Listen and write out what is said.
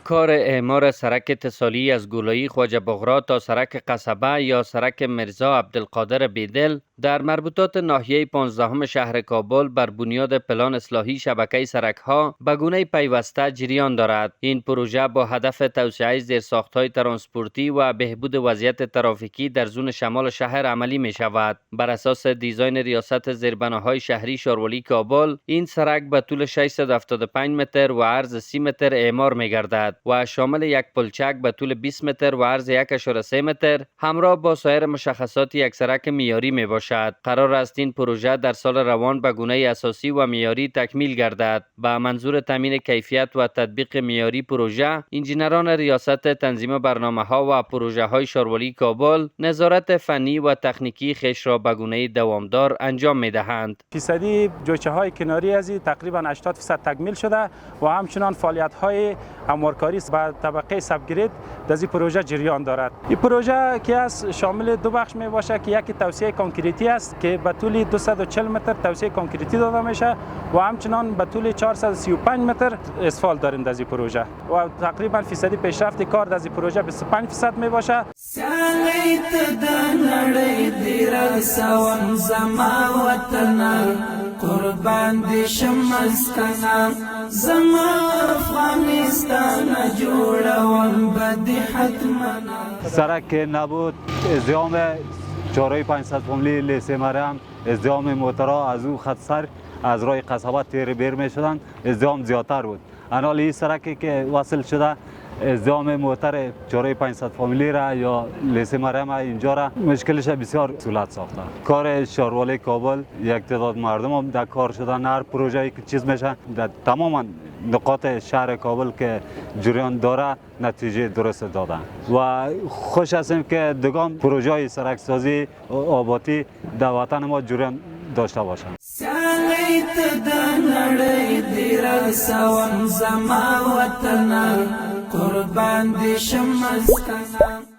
کار اعمار سرک اتصالی از گولایی خواجه بغرا تا سرک قصبه یا سرک مرزا عبدالقادر بیدل در مربوطات ناحیه 15 شهر کابل بر بنیاد پلان اصلاحی شبکه سرک‌ها به گونه پیوسته جریان دارد. این پروژه با هدف توسعه زیرساخت‌های ترانسپورتی و بهبود وضعیت ترافیکی در زون شمال شهر عملی می شود. بر اساس دیزاین ریاست زیربناهای شهری شارولی کابل، این سرک به طول 675 متر و عرض 30 متر اعمار می گردد و شامل یک پلچک به طول 20 متر و عرض 1.3 متر همراه با سایر مشخصات یک سرک معیاری می باشد. قرار است این پروژه در سال روان به گونه اساسی و معیاری تکمیل گردد. به منظور تامین کیفیت و تطبیق معیاری پروژه، انجینران ریاست تنظیم برنامه‌ها و پروژه‌های شارولی کابل نظارت فنی و تکنیکی خیش را به گونه دوامدار انجام می‌دهند. فیصدی جوچه‌های کناری از تقریبا 80% تکمیل شده و همچنان فعالیت‌های هموارکاری با طبقه سبگرید در این پروژه جریان دارد. این پروژه که از شامل دو بخش می باشه که یکی توسعه کنکریتی است که به طول 240 متر توسعه کنکریتی داده میشه و همچنان به طول 435 متر اسفالت داریم در این پروژه و تقریبا فیصدی پیشرفت کار در این پروژه 25% می باشه. قربان دي شمستنا زما افغانستان جوړوم بدي حتمنا. سرک نبود ازدحام 4500 فامیلی لیسه مریم، ازدحام موترها از او خط سر از راه قصبه تیر بیر می شدن، ازدحام زیادتر بود. انال این سرکی که وصل شده ازدحام موتر 4500 فامیلی را یا لیسه مریم اینجا را مشکلش بسیار سهولت ساخته. کار شارولی کابل یک تعداد مردم هم در کار شدن. هر پروژه‌ای که چیز میشه در تمام نقاط شهر کابل که جریان داره نتیجه درست دادن و خوش هستیم که دگان پروژه سرک سازی آبادی در وطن ما جریان داشته باشند. قربان دي شمستنا